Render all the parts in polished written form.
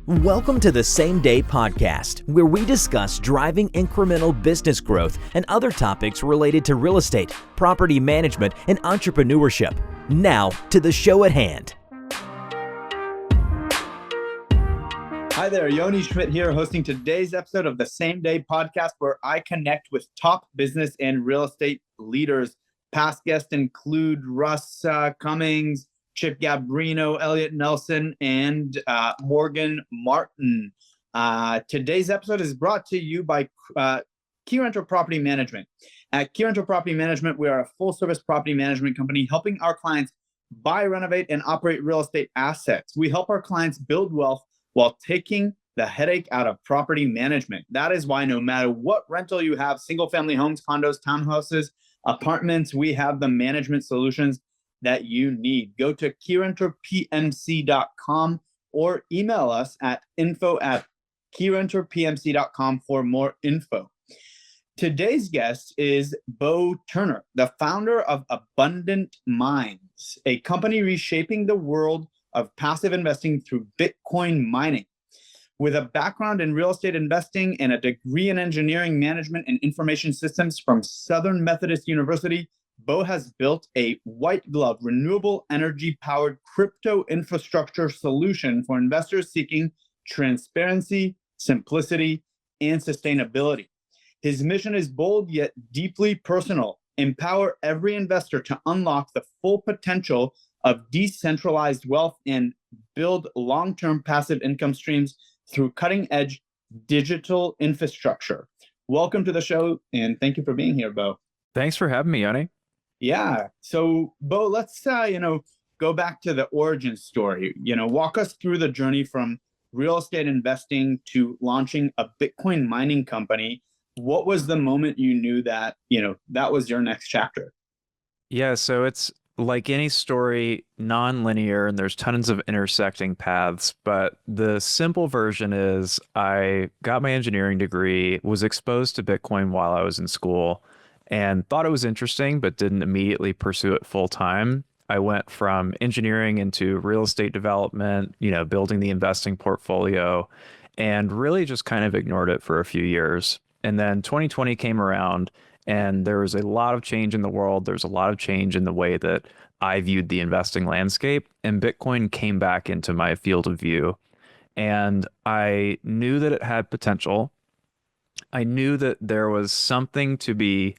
Welcome to the Same Day Podcast, where we discuss driving incremental business growth and other topics related to real estate, property management, and entrepreneurship. Now, to the show at hand. Hi there, Yoni Schmidt here, hosting today's episode of the Same Day Podcast, where I connect with top business and real estate leaders. Past guests include Russ Cummings, Chip Gabrino, Elliot Nelson, and Morgan Martin. Today's episode is brought to you by Keyrenter Property Management. At Keyrenter Property Management, we are a full-service property management company helping our clients buy, renovate, and operate real estate assets. We help our clients build wealth while taking the headache out of property management. That is why no matter what rental you have, single-family homes, condos, townhouses, apartments, we have the management solutions that you need. Go to KeyrenterPMC.com or email us at info@KeyrenterPMC.com for more info. Today's guest is Beau Turner, the founder of Abundant Minds, a company reshaping the world of passive investing through Bitcoin mining. With a background in real estate investing and a degree in engineering management and information systems from Southern Methodist University, Beau has built a white glove, renewable energy powered crypto infrastructure solution for investors seeking transparency, simplicity, and sustainability. His mission is bold yet deeply personal: empower every investor to unlock the full potential of decentralized wealth and build long-term passive income streams through cutting-edge digital infrastructure. Welcome to the show, and thank you for being here, Beau. Thanks for having me, Yoni. Yeah. So, Beau, let's go back to the origin story. Walk us through the journey from real estate investing to launching a Bitcoin mining company. What was the moment you knew that, that was your next chapter? Yeah, so it's like any story, non-linear, and there's tons of intersecting paths. But the simple version is I got my engineering degree, was exposed to Bitcoin while I was in school, and thought it was interesting, but didn't immediately pursue it full time. I went from engineering into real estate development, building the investing portfolio, and really just kind of ignored it for a few years. And then 2020 came around, and there was a lot of change in the world. There's a lot of change in the way that I viewed the investing landscape, and Bitcoin came back into my field of view. And I knew that it had potential. I knew that there was something to be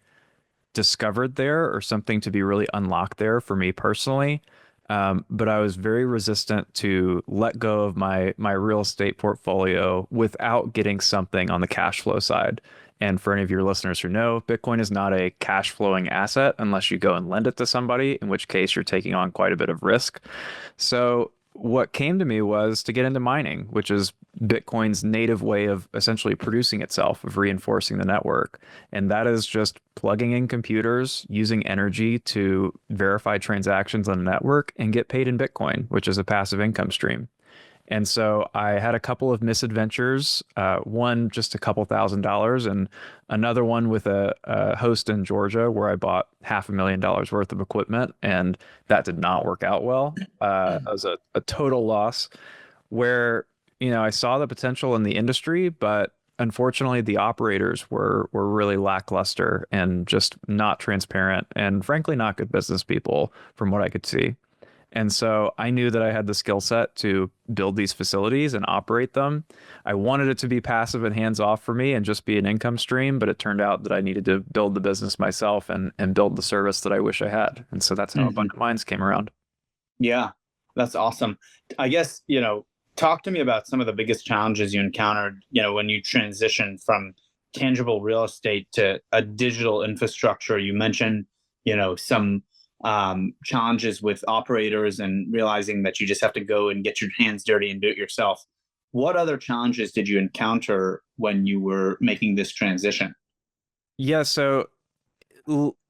discovered there, or something to be really unlocked there for me personally. But I was very resistant to let go of my real estate portfolio without getting something on the cash flow side. And for any of your listeners who know, Bitcoin is not a cash flowing asset unless you go and lend it to somebody, in which case you're taking on quite a bit of risk. So what came to me was to get into mining, which is Bitcoin's native way of essentially producing itself, of reinforcing the network. And that is just plugging in computers, using energy to verify transactions on a network and get paid in Bitcoin, which is a passive income stream. And so I had a couple of misadventures, one just a couple $1,000s, and another one with a host in Georgia where I bought $500,000 worth of equipment, and that did not work out well. It was a total loss where, I saw the potential in the industry, but unfortunately the operators were really lackluster and just not transparent, and frankly not good business people from what I could see. And so I knew that I had the skill set to build these facilities and operate them. I wanted it to be passive and hands off for me and just be an income stream, but it turned out that I needed to build the business myself and build the service that I wish I had. And so that's how Abundant Minds came around. Yeah, that's awesome. I guess, talk to me about some of the biggest challenges you encountered, when you transitioned from tangible real estate to a digital infrastructure. You mentioned, some challenges with operators and realizing that you just have to go and get your hands dirty and do it yourself. What other challenges did you encounter when you were making this transition? Yeah, so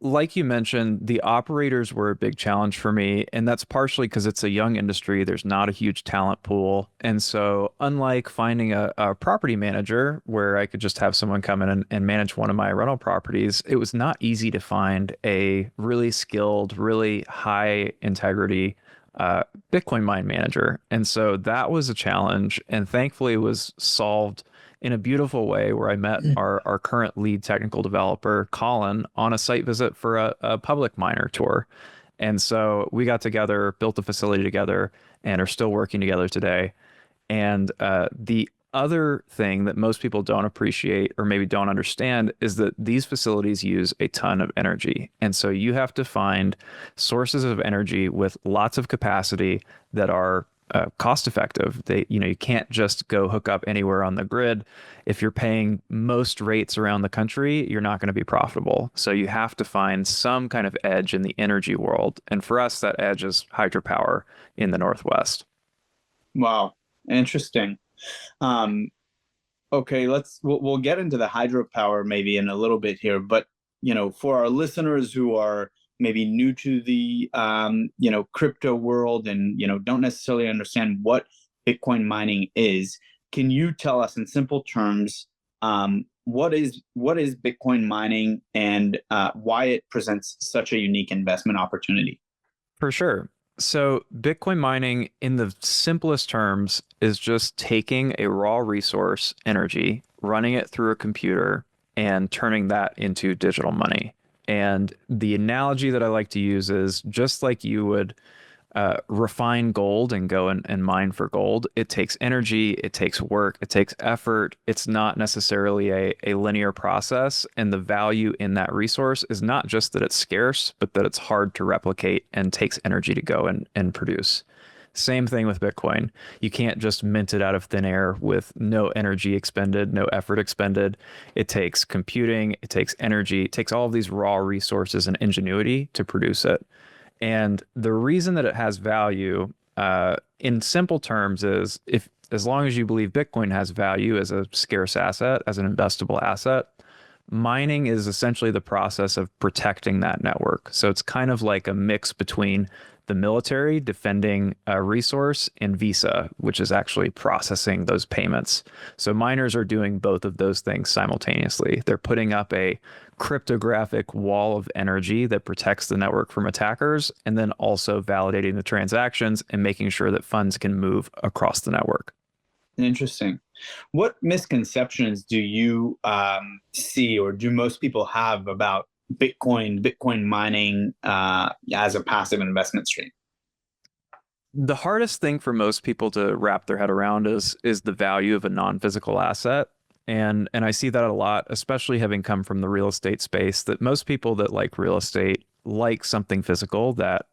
like you mentioned, the operators were a big challenge for me, and that's partially because it's a young industry. There's not a huge talent pool. And so unlike finding a property manager where I could just have someone come in and manage one of my rental properties, it was not easy to find a really skilled, really high integrity Bitcoin mine manager. And so that was a challenge, and thankfully it was solved in a beautiful way where I met our current lead technical developer, Colin, on a site visit for a public miner tour. And so we got together, built a facility together, and are still working together today. And the other thing that most people don't appreciate or maybe don't understand is that these facilities use a ton of energy. And so you have to find sources of energy with lots of capacity that are cost effective. You can't just go hook up anywhere on the grid. If you're paying most rates around the country, you're not going to be profitable. So you have to find some kind of edge in the energy world. And for us, that edge is hydropower in the Northwest. Wow. Interesting. Okay, we'll get into the hydropower maybe in a little bit here, but for our listeners who are maybe new to the crypto world and don't necessarily understand what Bitcoin mining is, can you tell us in simple terms what is Bitcoin mining and why it presents such a unique investment opportunity? For sure. So Bitcoin mining, in the simplest terms, is just taking a raw resource, energy, running it through a computer, and turning that into digital money. And the analogy that I like to use is just like you would refine gold and go and mine for gold. It takes energy, it takes work, it takes effort. It's not necessarily a linear process. And the value in that resource is not just that it's scarce, but that it's hard to replicate and takes energy to go and produce. Same thing with Bitcoin. You can't just mint it out of thin air with no energy expended, no effort expended. It takes computing, it takes energy, it takes all of these raw resources and ingenuity to produce it. And the reason that it has value, in simple terms, is as long as you believe Bitcoin has value as a scarce asset, as an investable asset, mining is essentially the process of protecting that network. So it's kind of like a mix between the military defending a resource and Visa, which is actually processing those payments. So miners are doing both of those things simultaneously. They're putting up a cryptographic wall of energy that protects the network from attackers, and then also validating the transactions and making sure that funds can move across the network. Interesting. What misconceptions do you see, or do most people have about Bitcoin mining as a passive investment stream? The hardest thing for most people to wrap their head around is the value of a non-physical asset. And I see that a lot, especially having come from the real estate space, that most people that like real estate like something physical that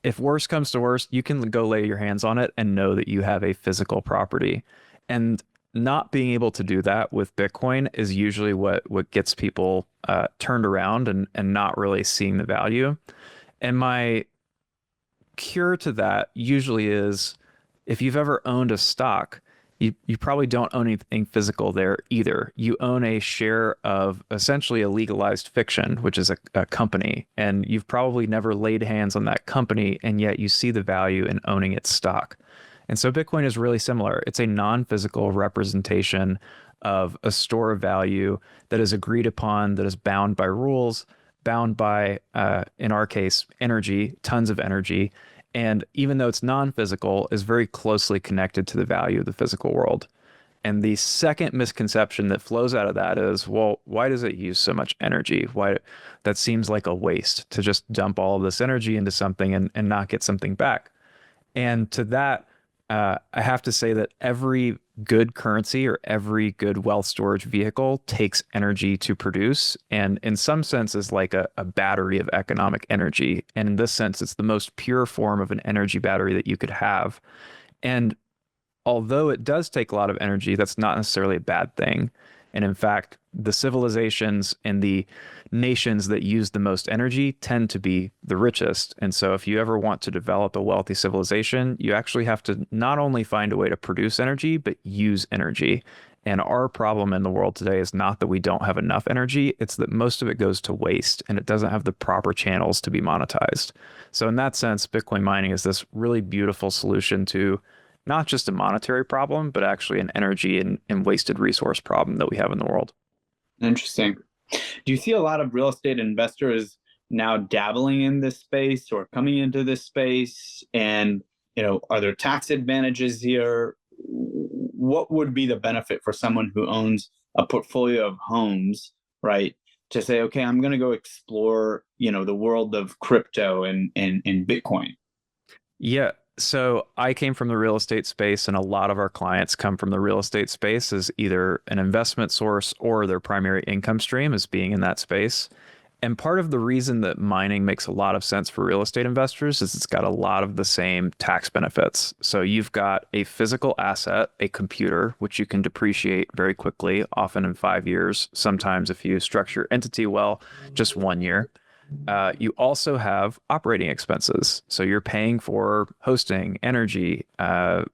if worse comes to worst, you can go lay your hands on it and know that you have a physical property. And not being able to do that with Bitcoin is usually what gets people turned around and not really seeing the value. And my cure to that usually is, if you've ever owned a stock, you probably don't own anything physical there either. You own a share of essentially a legalized fiction, which is a company, and you've probably never laid hands on that company, and yet you see the value in owning its stock. And so Bitcoin is really similar. It's a non-physical representation of a store of value that is agreed upon, that is bound by rules, bound by, in our case, energy, tons of energy. And even though it's non-physical, is very closely connected to the value of the physical world. And the second misconception that flows out of that is, well, why does it use so much energy? Why that seems like a waste to just dump all of this energy into something and not get something back. And to that, I have to say that every good currency or every good wealth storage vehicle takes energy to produce, and in some sense is like a battery of economic energy. And in this sense, it's the most pure form of an energy battery that you could have. And although it does take a lot of energy, that's not necessarily a bad thing. And in fact, the civilizations and the nations that use the most energy tend to be the richest. And so if you ever want to develop a wealthy civilization, you actually have to not only find a way to produce energy, but use energy. And our problem in the world today is not that we don't have enough energy, it's that most of it goes to waste and it doesn't have the proper channels to be monetized. So in that sense, Bitcoin mining is this really beautiful solution to not just a monetary problem, but actually an energy and wasted resource problem that we have in the world. Interesting. Do you see a lot of real estate investors now dabbling in this space or coming into this space? And Are there tax advantages here? What would be the benefit for someone who owns a portfolio of homes, right? To say, okay, I'm going to go explore, the world of crypto and Bitcoin. Yeah. So I came from the real estate space, and a lot of our clients come from the real estate space as either an investment source or their primary income stream is being in that space. And part of the reason that mining makes a lot of sense for real estate investors is it's got a lot of the same tax benefits. So you've got a physical asset, a computer, which you can depreciate very quickly, often in 5 years. Sometimes if you structure your entity well, just 1 year. You also have operating expenses. So you're paying for hosting, energy,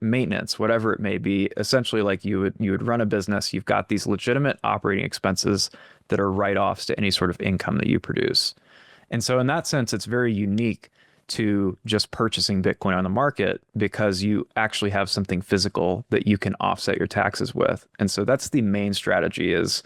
maintenance, whatever it may be. Essentially, like you would run a business, you've got these legitimate operating expenses that are write-offs to any sort of income that you produce. And so in that sense, it's very unique to just purchasing Bitcoin on the market because you actually have something physical that you can offset your taxes with. And so that's the main strategy is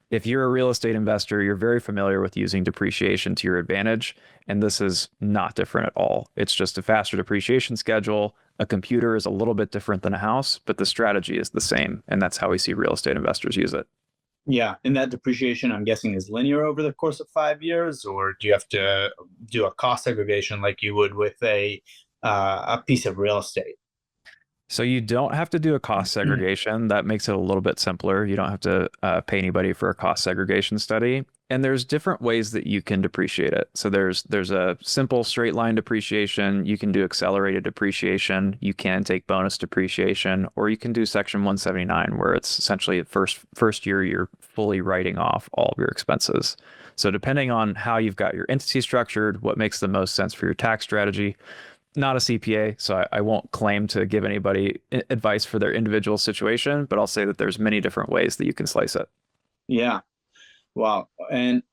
if you're a real estate investor, you're very familiar with using depreciation to your advantage. And this is not different at all. It's just a faster depreciation schedule. A computer is a little bit different than a house, but the strategy is the same. And that's how we see real estate investors use it. Yeah. And that depreciation, I'm guessing, is linear over the course of 5 years, or do you have to do a cost segregation like you would with a piece of real estate? So you don't have to do a cost segregation. That makes it a little bit simpler. You don't have to pay anybody for a cost segregation study. And there's different ways that you can depreciate it. So there's a simple straight line depreciation. You can do accelerated depreciation. You can take bonus depreciation, or you can do Section 179, where it's essentially the first year you're fully writing off all of your expenses. So depending on how you've got your entity structured, what makes the most sense for your tax strategy. Not a CPA, so I won't claim to give anybody advice for their individual situation, but I'll say that there's many different ways that you can slice it. Yeah. Wow. And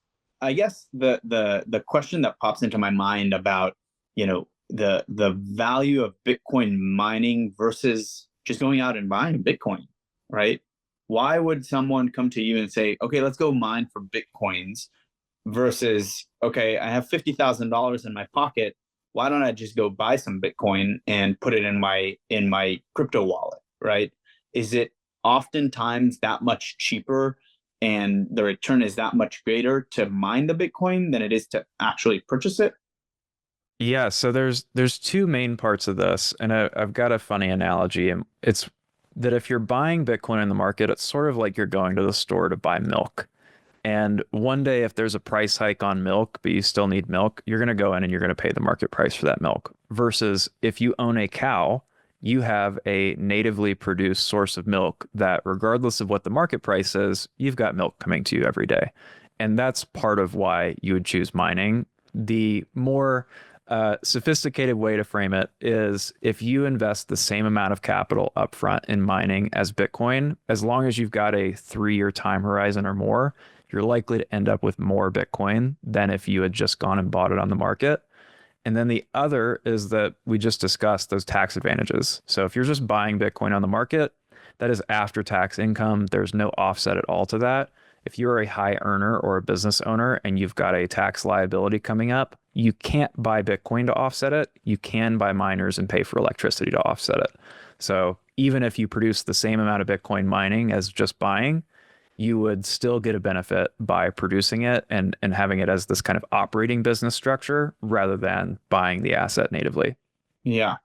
I guess the question that pops into my mind about, the value of Bitcoin mining versus just going out and buying Bitcoin, right? Why would someone come to you and say, okay, let's go mine for Bitcoins versus, okay, I have $50,000 in my pocket. Why don't I just go buy some Bitcoin and put it in my crypto wallet, right? Is it oftentimes that much cheaper and the return is that much greater to mine the Bitcoin than it is to actually purchase it? Yeah, so there's two main parts of this, and I've got a funny analogy, and it's that if you're buying Bitcoin in the market, it's sort of like you're going to the store to buy milk. And one day, if there's a price hike on milk, but you still need milk, you're going to go in and you're going to pay the market price for that milk. Versus if you own a cow, you have a natively produced source of milk that, regardless of what the market price is, you've got milk coming to you every day. And that's part of why you would choose mining. The more sophisticated way to frame it is if you invest the same amount of capital upfront in mining as Bitcoin, as long as you've got a 3-year time horizon or more, you're likely to end up with more Bitcoin than if you had just gone and bought it on the market. And then the other is that we just discussed those tax advantages. So if you're just buying Bitcoin on the market, that is after tax income. There's no offset at all to that. If you're a high earner or a business owner and you've got a tax liability coming up, you can't buy Bitcoin to offset it. You can buy miners and pay for electricity to offset it. So even if you produce the same amount of Bitcoin mining as just buying, you would still get a benefit by producing it and having it as this kind of operating business structure rather than buying the asset natively. Yeah.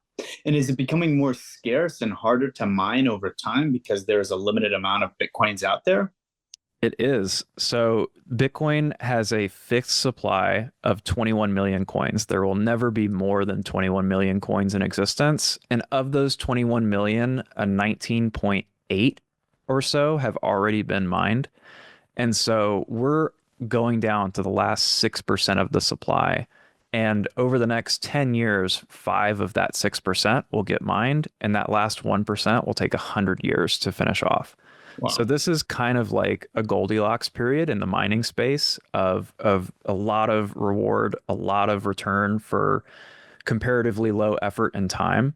And is it becoming more scarce and harder to mine over time because there's a limited amount of Bitcoins out there? It is. So Bitcoin has a fixed supply of 21 million coins. There will never be more than 21 million coins in existence. And of those 21 million, a 19.8 or so have already been mined. And so we're going down to the last 6% of the supply. And over the next 10 years, 5 of that 6% will get mined. And that last 1% will take 100 years to finish off. Wow. So this is kind of like a Goldilocks period in the mining space of a lot of reward, a lot of return for comparatively low effort and time.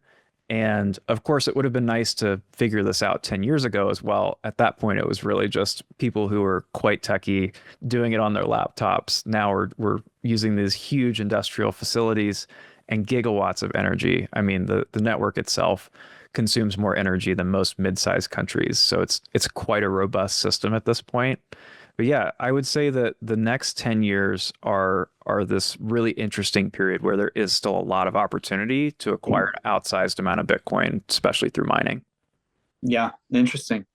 And of course, it would have been nice to figure this out 10 years ago as well. At that point, it was really just people who were quite techie doing it on their laptops. Now we're using these huge industrial facilities. and gigawatts of energy. I mean, the network itself consumes more energy than most mid-sized countries. So it's quite a robust system at this point. But yeah, I would say that the next 10 years are this really interesting period where there is still a lot of opportunity to acquire an outsized amount of Bitcoin, especially through mining. Yeah, interesting.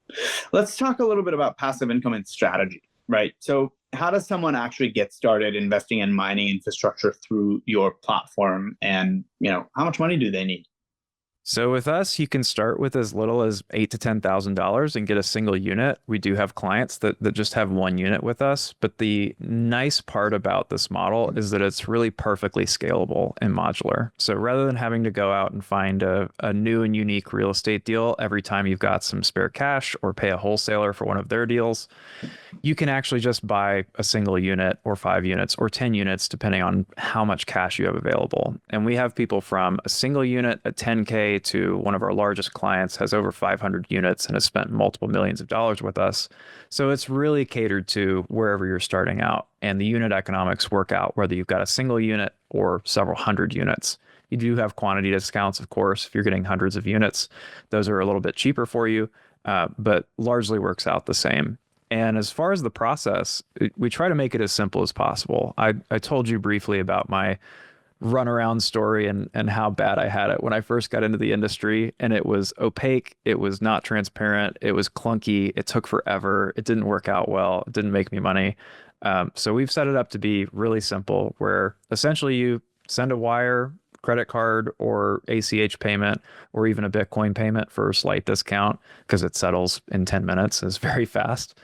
Let's talk a little bit about passive income and strategy, right? So how does someone actually get started investing in mining infrastructure through your platform? And, how much money do they need? So with us, you can start with as little as $8,000 to $10,000 and get a single unit. We do have clients that just have one unit with us. But the nice part about this model is that it's really perfectly scalable and modular. So rather than having to go out and find a new and unique real estate deal every time you've got some spare cash or pay a wholesaler for one of their deals, you can actually just buy a single unit or 5 units or 10 units, depending on how much cash you have available. And we have people from a single unit at 10K to one of our largest clients has over 500 units and has spent multiple millions of dollars with us. So it's really catered to wherever you're starting out. And the unit economics work out whether you've got a single unit or several hundred units. You do have quantity discounts, of course. If you're getting hundreds of units, those are a little bit cheaper for you, but largely works out the same. And as far as the process, we try to make it as simple as possible. I told you briefly about my runaround story and how bad I had it when I first got into the industry. And it was opaque. It was not transparent. It was clunky. It took forever. It didn't work out well. It didn't make me money. So we've set it up to be really simple, where essentially you send a wire, credit card, or ACH payment, or even a Bitcoin payment for a slight discount because it settles in 10 minutes. It's very fast.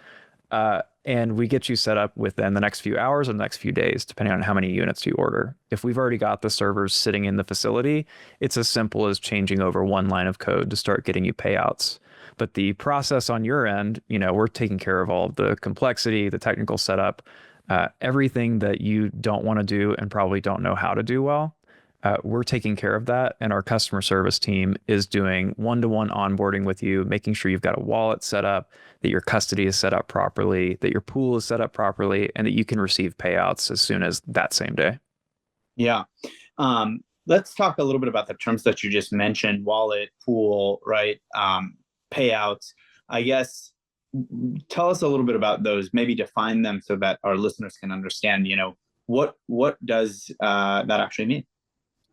And we get you set up within the next few hours or the next few days, depending on how many units you order. If we've already got the servers sitting in the facility, it's as simple as changing over one line of code to start getting you payouts. But the process on your end, we're taking care of all of the complexity, the technical setup, everything that you don't want to do and probably don't know how to do well. We're taking care of that, and our customer service team is doing one-to-one onboarding with you, making sure you've got a wallet set up, that your custody is set up properly, that your pool is set up properly, and that you can receive payouts as soon as that same day. Yeah. Let's talk a little bit about the terms that you just mentioned: wallet, pool, right? Payouts. I guess, tell us a little bit about those. Maybe define them so that our listeners can understand. What does that actually mean?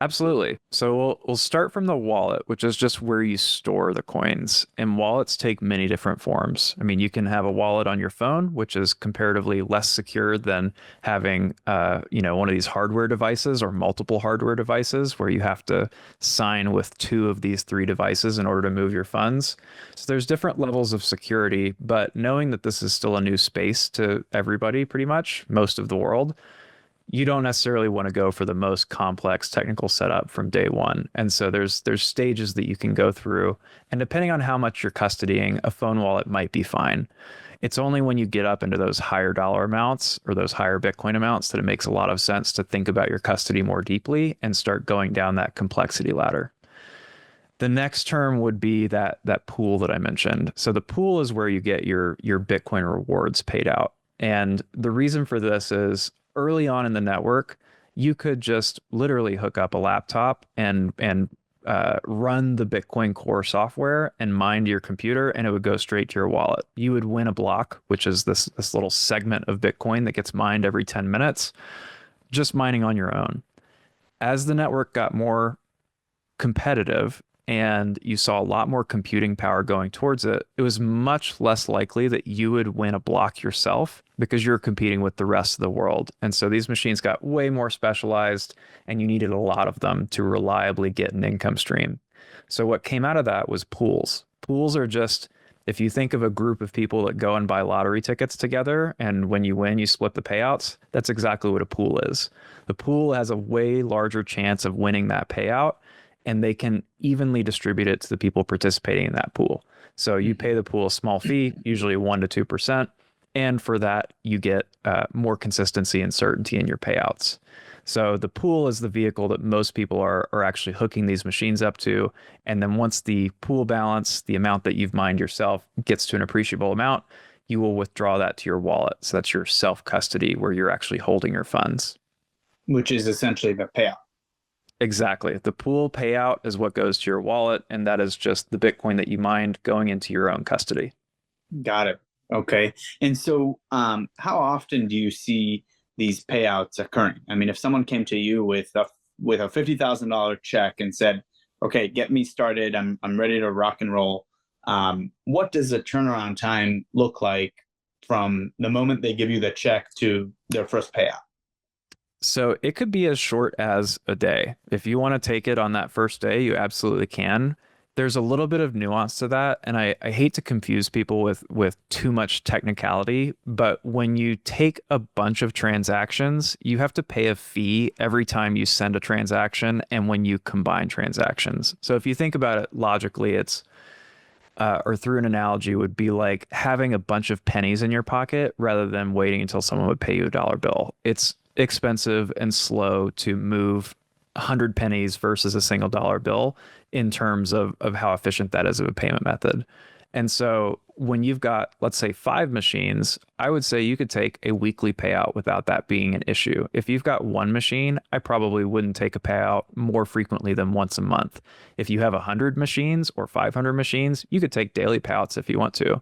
Absolutely. So we'll start from the wallet, which is just where you store the coins. And wallets take many different forms. I mean, you can have a wallet on your phone, which is comparatively less secure than having, one of these hardware devices or multiple hardware devices where you have to sign with 2 of these 3 devices in order to move your funds. So there's different levels of security, but knowing that this is still a new space to everybody, pretty much most of the world, you don't necessarily want to go for the most complex technical setup from day one. And so there's stages that you can go through. And depending on how much you're custodying, a phone wallet might be fine. It's only when you get up into those higher dollar amounts or those higher Bitcoin amounts that it makes a lot of sense to think about your custody more deeply and start going down that complexity ladder. The next term would be that pool that I mentioned. So the pool is where you get your Bitcoin rewards paid out. And the reason for this is, early on in the network, you could just literally hook up a laptop and run the Bitcoin Core software and mine to your computer, and it would go straight to your wallet. You would win a block, which is this little segment of Bitcoin that gets mined every 10 minutes, just mining on your own. As the network got more competitive and you saw a lot more computing power going towards it, it was much less likely that you would win a block yourself because you're competing with the rest of the world. And so these machines got way more specialized, and you needed a lot of them to reliably get an income stream. So what came out of that was pools. Pools are just, if you think of a group of people that go and buy lottery tickets together, and when you win, you split the payouts, that's exactly what a pool is. The pool has a way larger chance of winning that payout, and they can evenly distribute it to the people participating in that pool. So you pay the pool a small fee, usually 1% to 2%. And for that, you get more consistency and certainty in your payouts. So the pool is the vehicle that most people are actually hooking these machines up to. And then once the pool balance, the amount that you've mined yourself, gets to an appreciable amount, you will withdraw that to your wallet. So that's your self-custody where you're actually holding your funds. Which is essentially the payout. Exactly. The pool payout is what goes to your wallet, and that is just the Bitcoin that you mined going into your own custody. Got it. Okay. And so, how often do you see these payouts occurring? I mean, if someone came to you with a $50,000 check and said, "Okay, get me started. I'm ready to rock and roll." What does the turnaround time look like from the moment they give you the check to their first payout? So it could be as short as a day. If you want to take it on that first day, you absolutely can. There's a little bit of nuance to that, and I hate to confuse people with too much technicality, but when you take a bunch of transactions, you have to pay a fee every time you send a transaction and when you combine transactions. So if you think about it logically, it's or through an analogy would be like having a bunch of pennies in your pocket rather than waiting until someone would pay you a dollar bill. It's expensive and slow to move 100 pennies versus a single dollar bill in terms of how efficient that is of a payment method. And so when you've got, let's say, 5 machines, I would say you could take a weekly payout without that being an issue. If you've got 1 machine, I probably wouldn't take a payout more frequently than once a month. If you have 100 machines or 500 machines, you could take daily payouts if you want to.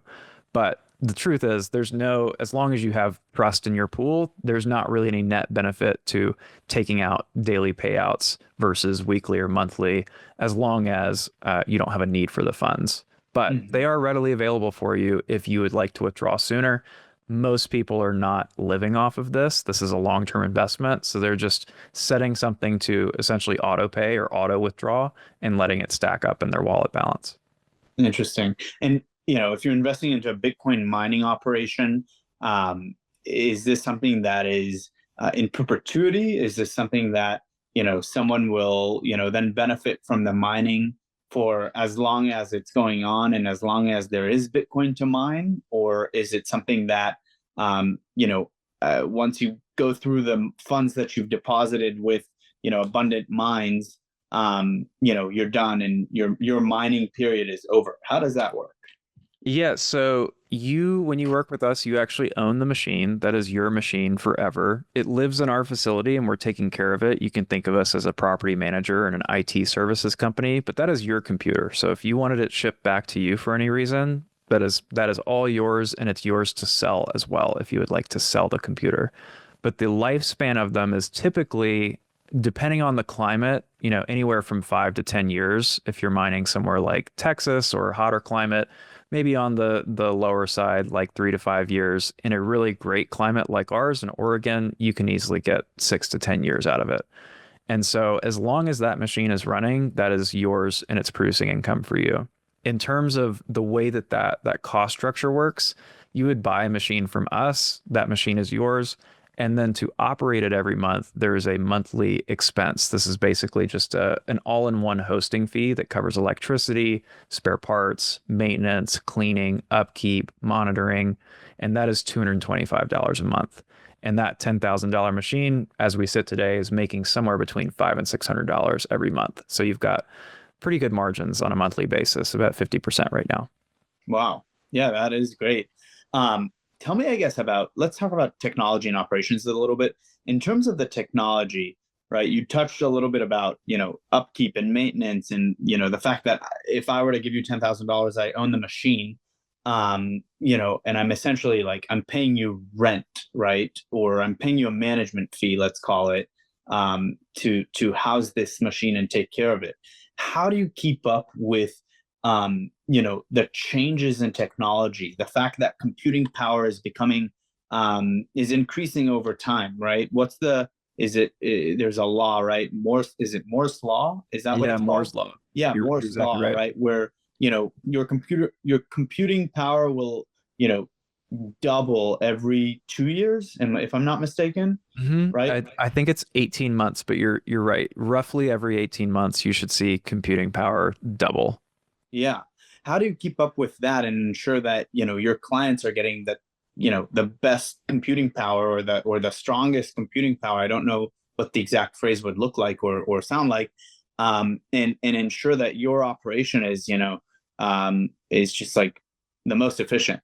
But the truth is, as long as you have trust in your pool, there's not really any net benefit to taking out daily payouts versus weekly or monthly, as long as you don't have a need for the funds. But they are readily available for you if you would like to withdraw sooner. Most people are not living off of this. This is a long-term investment. So they're just setting something to essentially auto pay or auto withdraw and letting it stack up in their wallet balance. Interesting. And if you're investing into a Bitcoin mining operation, is this something that is in perpetuity? Is this something that someone will then benefit from the mining for as long as it's going on and as long as there is Bitcoin to mine? Or is it something that once you go through the funds that you've deposited with abundant mines, you're done and your mining period is over? How does that work? Yeah, so when you work with us, you actually own the machine. That is your machine forever. It lives in our facility and we're taking care of it. You can think of us as a property manager and an IT services company, but that is your computer. So if you wanted it shipped back to you for any reason, that is all yours, and it's yours to sell as well if you would like to sell the computer. But the lifespan of them is typically, depending on the climate, anywhere from 5 to 10 years. If you're mining somewhere like Texas or a hotter climate, maybe on the lower side, like 3 to 5 years. In a really great climate like ours in Oregon, you can easily get 6 to 10 years out of it. And so as long as that machine is running, that is yours and it's producing income for you. In terms of the way that cost structure works, you would buy a machine from us, that machine is yours. And then to operate it every month, there is a monthly expense. This is basically just an all-in-one hosting fee that covers electricity, spare parts, maintenance, cleaning, upkeep, monitoring, and that is $225 a month. And that $10,000 machine, as we sit today, is making somewhere between $500 and $600 every month. So you've got pretty good margins on a monthly basis, about 50% right now. Wow. Yeah, that is great. Tell me, I guess, let's talk about technology and operations a little bit. In terms of the technology, right? You touched a little bit about, upkeep and maintenance and, the fact that if I were to give you $10,000, I own the machine, and I'm essentially like, I'm paying you rent, right? Or I'm paying you a management fee, let's call it, to house this machine and take care of it. How do you keep up with the changes in technology, the fact that computing power is is increasing over time, right? There's a law, right? Is it Moore's law? Is that what it's Moore's called? law. Yeah, You're Moore's exactly law, right. right? Where, your computing power will, double every 2 years, and if I'm not mistaken, right? I think it's 18 months, but you're right. Roughly every 18 months, you should see computing power double. Yeah. How do you keep up with that and ensure that, your clients are getting the best computing power or the strongest computing power? I don't know what the exact phrase would look like or sound like. And ensure that your operation is just like the most efficient.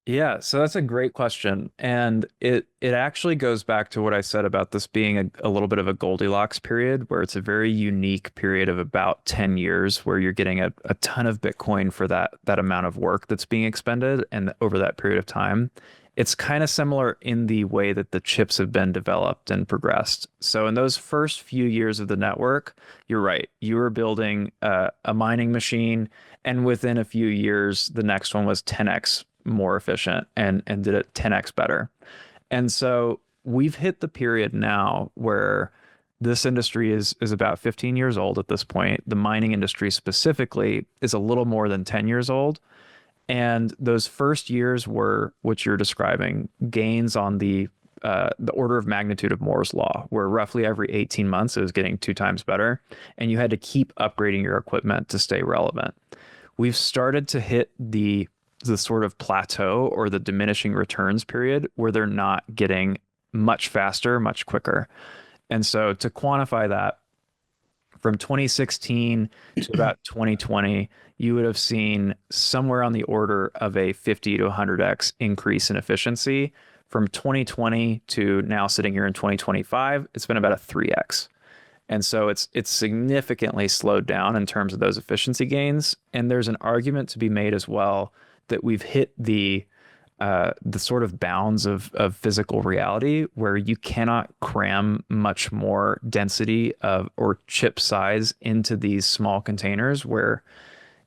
Yeah, so that's a great question. And it actually goes back to what I said about this being a little bit of a Goldilocks period, where it's a very unique period of about 10 years where you're getting a ton of Bitcoin for that amount of work that's being expended and over that period of time. It's kind of similar in the way that the chips have been developed and progressed. So in those first few years of the network, you're right. You were building a mining machine, and within a few years, the next one was 10x more efficient and did it 10x better. And so we've hit the period now where this industry is about 15 years old at this point. The mining industry specifically is a little more than 10 years old. And those first years were what you're describing, gains on the order of magnitude of Moore's law, where roughly every 18 months it was getting 2 times better, and you had to keep upgrading your equipment to stay relevant. We've started to hit the sort of plateau or the diminishing returns period where they're not getting much faster, much quicker. And so to quantify that, from 2016 to about 2020, you would have seen somewhere on the order of a 50 to 100x increase in efficiency. From 2020 to now sitting here in 2025, it's been about a 3x. And so it's significantly slowed down in terms of those efficiency gains. And there's an argument to be made as well that we've hit the sort of bounds of physical reality where you cannot cram much more density of or chip size into these small containers, where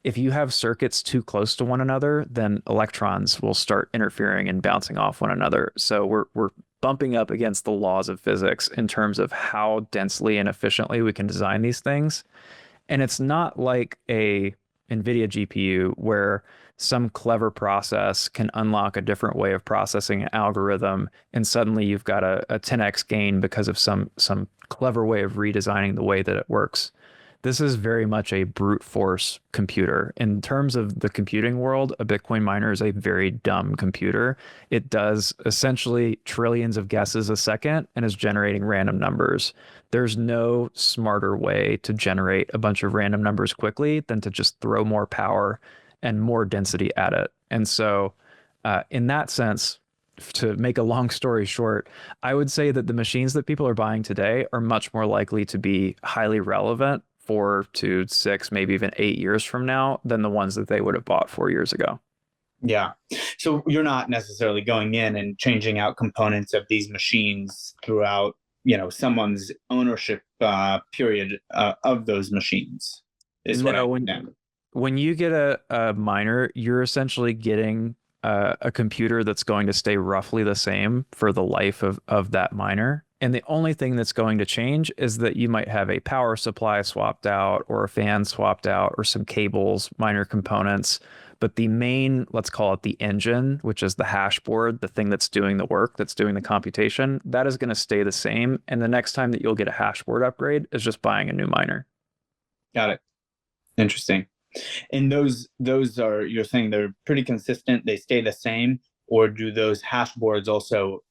if you have circuits too close to one another, then electrons will start interfering and bouncing off one another. So we're bumping up against the laws of physics in terms of how densely and efficiently we can design these things. And it's not like a NVIDIA GPU where some clever process can unlock a different way of processing an algorithm, and suddenly you've got a 10x gain because of some clever way of redesigning the way that it works. This is very much a brute force computer. In terms of the computing world, a Bitcoin miner is a very dumb computer. It does essentially trillions of guesses a second and is generating random numbers. There's no smarter way to generate a bunch of random numbers quickly than to just throw more power and more density at it. And so, in that sense, to make a long story short, I would say that the machines that people are buying today are much more likely to be highly relevant 4 to 6, maybe even 8 years from now than the ones that they would have bought 4 years ago. Yeah. So you're not necessarily going in and changing out components of these machines throughout, someone's ownership period of those machines. Is what I know. When you get a miner, you're essentially getting a computer that's going to stay roughly the same for the life of that miner. And the only thing that's going to change is that you might have a power supply swapped out or a fan swapped out or some cables, minor components. But the main, let's call it the engine, which is the hash board, the thing that's doing the work, that's doing the computation, that is going to stay the same. And the next time that you'll get a hash board upgrade is just buying a new miner. Got it. Interesting. And those are, you're saying they're pretty consistent, they stay the same, or do those hash boards also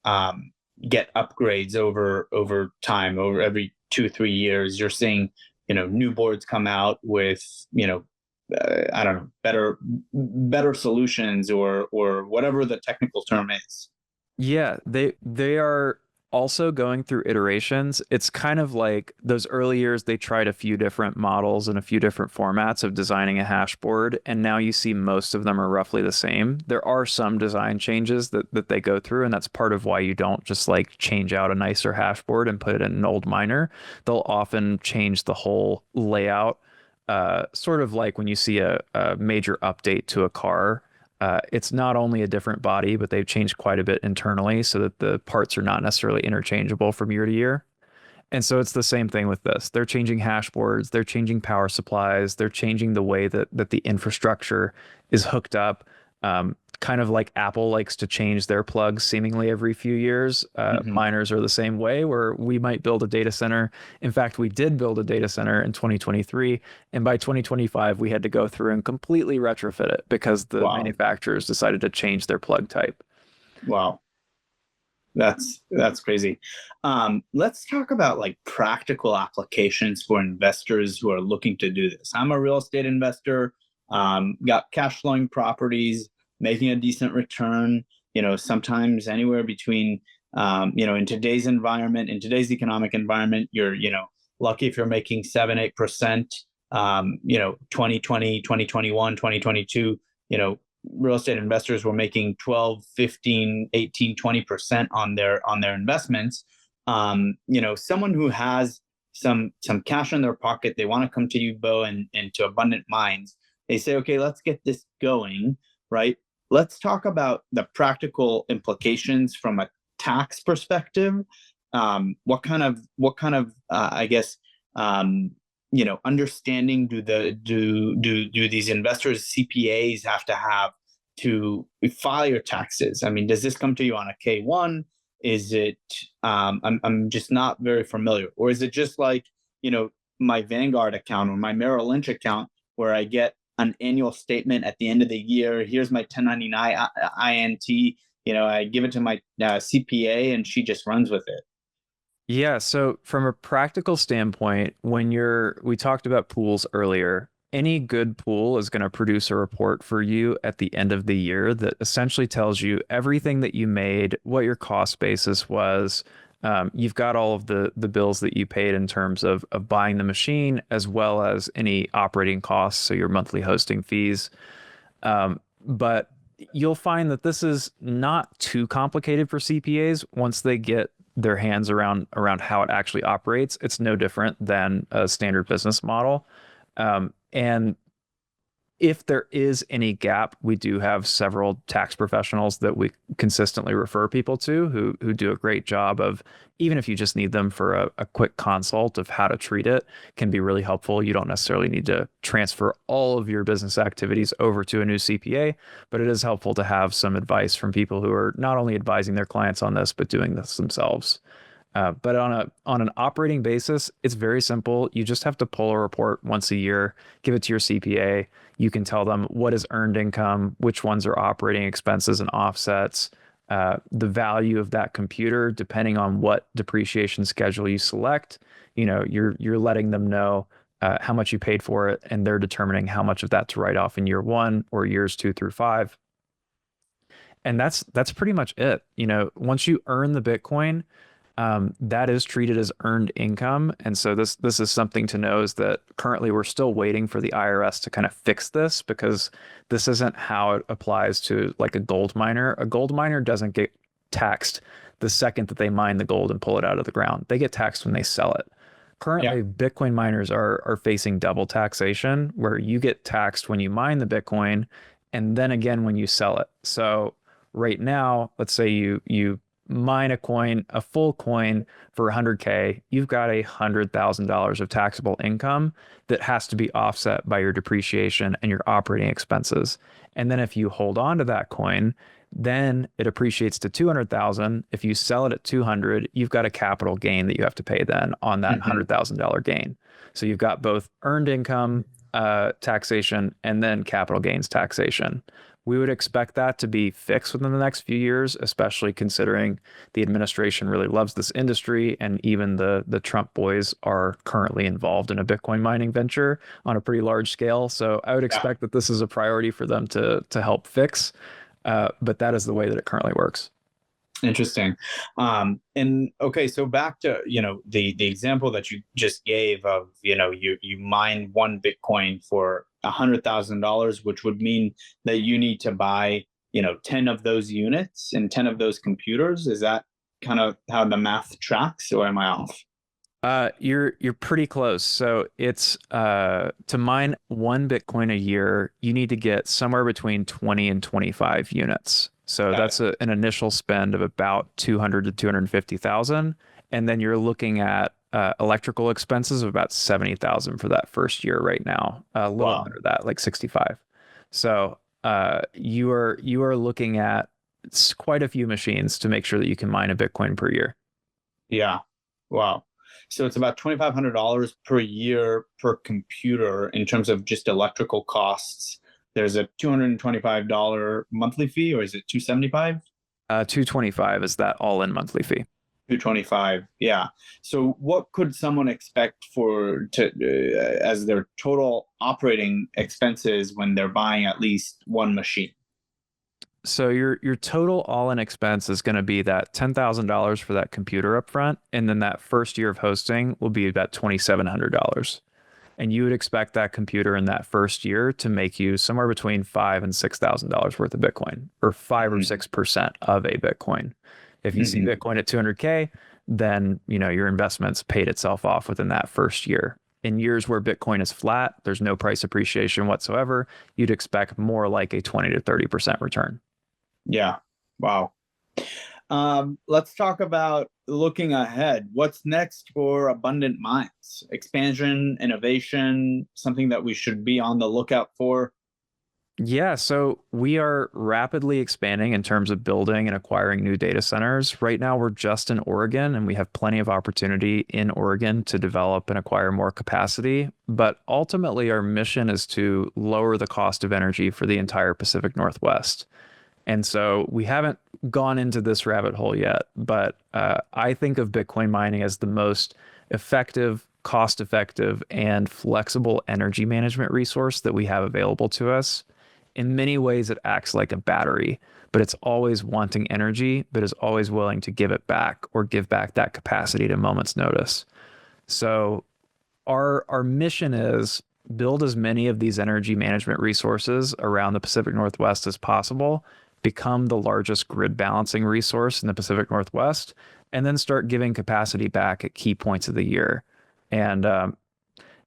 get upgrades over time, over every 2-3 years? You're seeing, new boards come out with, I don't know, better solutions or whatever the technical term is. Yeah, they are also going through iterations. It's kind of like those early years, they tried a few different models and a few different formats of designing a hash board, and now you see most of them are roughly the same. There are some design changes that they go through, and that's part of why you don't just like change out a nicer hash board and put it in an old miner. They'll often change the whole layout, sort of like when you see a major update to a car. It's not only a different body, but they've changed quite a bit internally so that the parts are not necessarily interchangeable from year to year. And so it's the same thing with this. They're changing hash boards, they're changing power supplies, they're changing the way that the infrastructure is hooked up. Kind of like Apple likes to change their plugs seemingly every few years. Miners are the same way, where we might build a data center. In fact, we did build a data center in 2023. And by 2025, we had to go through and completely retrofit it because the manufacturers decided to change their plug type. Wow. That's crazy. Let's talk about like practical applications for investors who are looking to do this. I'm a real estate investor, got cash flowing properties. making a decent return, sometimes anywhere between, in today's environment, in today's economic environment, you're, lucky if you're making 7-8%, 2020, 2021, 2022, real estate investors were making 12, 15, 18, 20% on their investments. Someone who has some cash in their pocket, they want to come to you, Beau, and to Abundant Minds. They say, okay, let's get this going, right? Let's talk about the practical implications from a tax perspective. What kind of I guess understanding do these investors, CPAs, have to have to file your taxes? I mean, does this come to you on a K-1? Is it I'm just not very familiar, or is it just like my Vanguard account or my Merrill Lynch account where I get an annual statement at the end of the year? Here's my 1099 INT. I give it to my CPA and she just runs with it. Yeah, so from a practical standpoint, we talked about pools earlier. Any good pool is going to produce a report for you at the end of the year that essentially tells you everything that you made, what your cost basis was. You've got all of the bills that you paid in terms of buying the machine, as well as any operating costs, so your monthly hosting fees. But you'll find that this is not too complicated for CPAs once they get their hands around how it actually operates. It's no different than a standard business model. And if there is any gap, we do have several tax professionals that we consistently refer people to who do a great job of, even if you just need them for a quick consult of how to treat it, can be really helpful. You don't necessarily need to transfer all of your business activities over to a new CPA, but it is helpful to have some advice from people who are not only advising their clients on this, but doing this themselves. But on an operating basis, it's very simple. You just have to pull a report once a year, give it to your CPA. You can tell them what is earned income, which ones are operating expenses and offsets, the value of that computer, depending on what depreciation schedule you select. You're letting them know how much you paid for it, and they're determining how much of that to write off in year 1 or years 2 through 5. And that's pretty much it. Once you earn the Bitcoin, that is treated as earned income. And so this is something to know, is that currently we're still waiting for the IRS to kind of fix this, because this isn't how it applies to like a gold miner. A gold miner doesn't get taxed the second that they mine the gold and pull it out of the ground. They get taxed when they sell it. Currently, Bitcoin miners are facing double taxation, where you get taxed when you mine the Bitcoin and then again when you sell it. So right now, let's say you mine a full coin for 100K, you've got $100,000 of taxable income that has to be offset by your depreciation and your operating expenses. And then if you hold on to that coin, then it appreciates to 200,000. If you sell it at 200, you've got a capital gain that you have to pay then on that $100,000 gain. So you've got both earned income taxation and then capital gains taxation. We would expect that to be fixed within the next few years, especially considering the administration really loves this industry, and even the Trump boys are currently involved in a Bitcoin mining venture on a pretty large scale. So I would expect that this is a priority for them to help fix, but that is the way that it currently works. Interesting. And okay, so back to the example that you just gave of you mine one Bitcoin for $100,000, which would mean that you need to buy 10 of those units and 10 of those computers. Is that kind of how the math tracks, or am I off? You're pretty close. So it's to mine one Bitcoin a year, you need to get somewhere between 20 and 25 units. So that's an initial spend of about 200 to 250,000, and then you're looking at electrical expenses of about 70,000 for that first year right now. A little under that, like 65. So you are looking at quite a few machines to make sure that you can mine a Bitcoin per year. Yeah. Wow. So it's about $2,500 per year per computer in terms of just electrical costs. There's a $225 monthly fee, or is it $275? $225 is that all-in monthly fee. $225, yeah. So what could someone expect as their total operating expenses when they're buying at least one machine? So your total all-in expense is going to be that $10,000 for that computer up front, and then that first year of hosting will be about $2,700. And you would expect that computer in that first year to make you somewhere between $5,000 and $6,000 worth of Bitcoin, or 5 or 6% of a Bitcoin. If you see Bitcoin at 200K, then your investment's paid itself off within that first year. In years where Bitcoin is flat, there's no price appreciation whatsoever, you'd expect more like a 20 to 30% return. Yeah. Wow. Let's talk about looking ahead. What's next for Abundant Minds? Expansion, innovation, something that we should be on the lookout for? Yeah, so we are rapidly expanding in terms of building and acquiring new data centers. Right now, we're just in Oregon, and we have plenty of opportunity in Oregon to develop and acquire more capacity. But ultimately, our mission is to lower the cost of energy for the entire Pacific Northwest. And so we haven't gone into this rabbit hole yet, but I think of Bitcoin mining as the most effective, cost-effective, and flexible energy management resource that we have available to us. In many ways, it acts like a battery, but it's always wanting energy, but is always willing to give it back or give back that capacity at a moment's notice. So our mission is build as many of these energy management resources around the Pacific Northwest as possible, become the largest grid balancing resource in the Pacific Northwest, and then start giving capacity back at key points of the year. And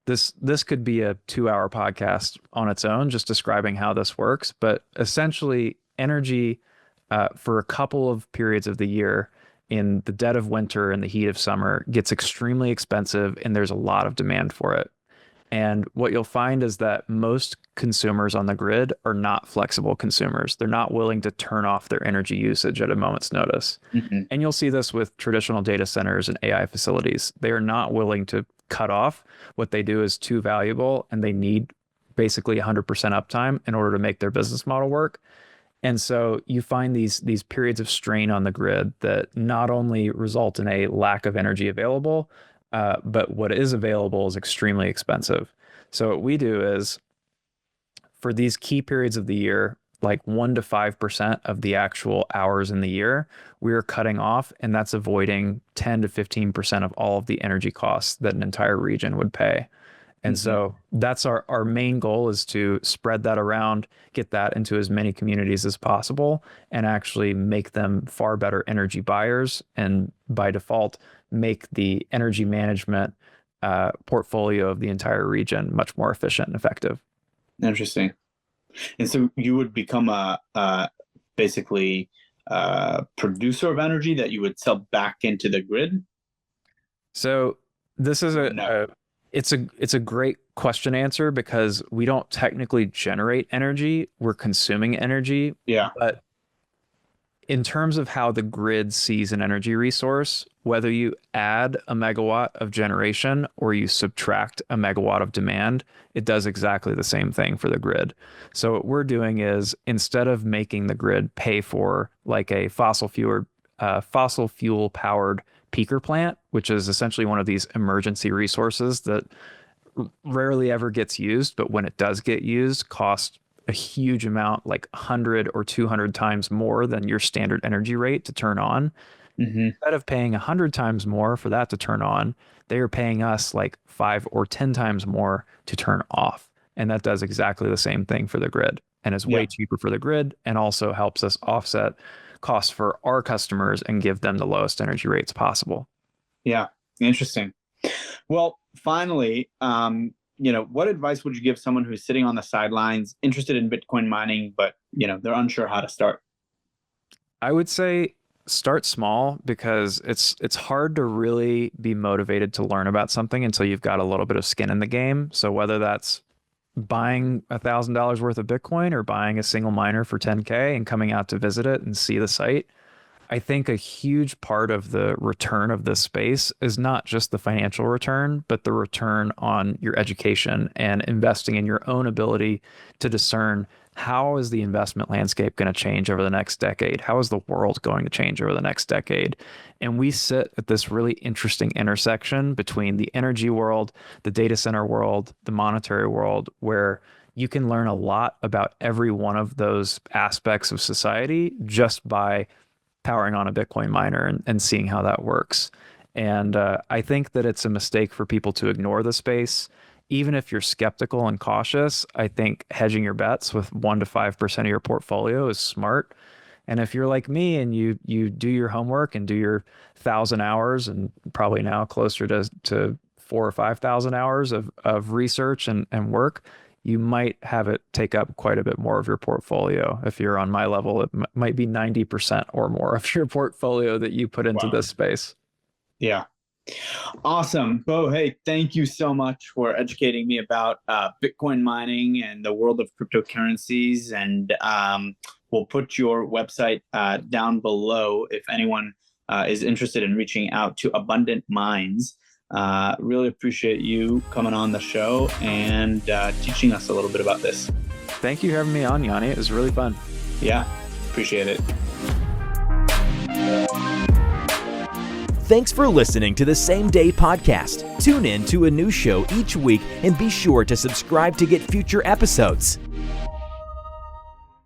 this could be a 2-hour podcast on its own, just describing how this works. But essentially, energy for a couple of periods of the year in the dead of winter and the heat of summer gets extremely expensive, and there's a lot of demand for it. And what you'll find is that most consumers on the grid are not flexible consumers. They're not willing to turn off their energy usage at a moment's notice. And you'll see this with traditional data centers and AI facilities. They are not willing to cut off. What they do is too valuable, and they need basically 100% uptime in order to make their business model work. And so you find these periods of strain on the grid that not only result in a lack of energy available, but what is available is extremely expensive. So what we do is, for these key periods of the year, like 1 to 5% of the actual hours in the year, we're cutting off, and that's avoiding 10 to 15% of all of the energy costs that an entire region would pay. And so that's our main goal, is to spread that around, get that into as many communities as possible, and actually make them far better energy buyers, and by default, make the energy management portfolio of the entire region much more efficient and effective. Interesting. And so you would become basically a producer of energy that you would sell back into the grid? So this is it's a great question answer, because we don't technically generate energy, we're consuming energy. Yeah. But in terms of how the grid sees an energy resource, whether you add a megawatt of generation or you subtract a megawatt of demand, it does exactly the same thing for the grid. So what we're doing is, instead of making the grid pay for like a fossil fuel powered peaker plant, which is essentially one of these emergency resources that rarely ever gets used, but when it does get used, costs a huge amount, like 100 or 200 times more than your standard energy rate to turn on. Instead of paying 100 times more for that to turn on, they are paying us like 5 or 10 times more to turn off. And that does exactly the same thing for the grid, and is way cheaper for the grid, and also helps us offset costs for our customers and give them the lowest energy rates possible. Yeah, interesting. Well, finally, what advice would you give someone who's sitting on the sidelines, interested in Bitcoin mining, but they're unsure how to start? I would say start small, because it's hard to really be motivated to learn about something until you've got a little bit of skin in the game. So whether that's buying $1,000 worth of Bitcoin or buying a single miner for 10K and coming out to visit it and see the site, I think a huge part of the return of this space is not just the financial return, but the return on your education and investing in your own ability to discern, how is the investment landscape going to change over the next decade? How is the world going to change over the next decade? And we sit at this really interesting intersection between the energy world, the data center world, the monetary world, where you can learn a lot about every one of those aspects of society just by powering on a Bitcoin miner and seeing how that works. And I think that it's a mistake for people to ignore the space. Even if you're skeptical and cautious, I think hedging your bets with 1 to 5% of your portfolio is smart. And if you're like me and you do your homework and do your 1,000 hours and probably now closer to 4,000 or 5,000 hours of research and work, you might have it take up quite a bit more of your portfolio. If you're on my level, it might be 90% or more of your portfolio that you put into this space. Yeah. Awesome. Beau, hey, thank you so much for educating me about Bitcoin mining and the world of cryptocurrencies. And we'll put your website down below if anyone is interested in reaching out to Abundant Minds. Really appreciate you coming on the show and teaching us a little bit about this. Thank you for having me on, Yanni. It was really fun. Yeah, appreciate it. Thanks for listening to the Same Day Podcast. Tune in to a new show each week and be sure to subscribe to get future episodes.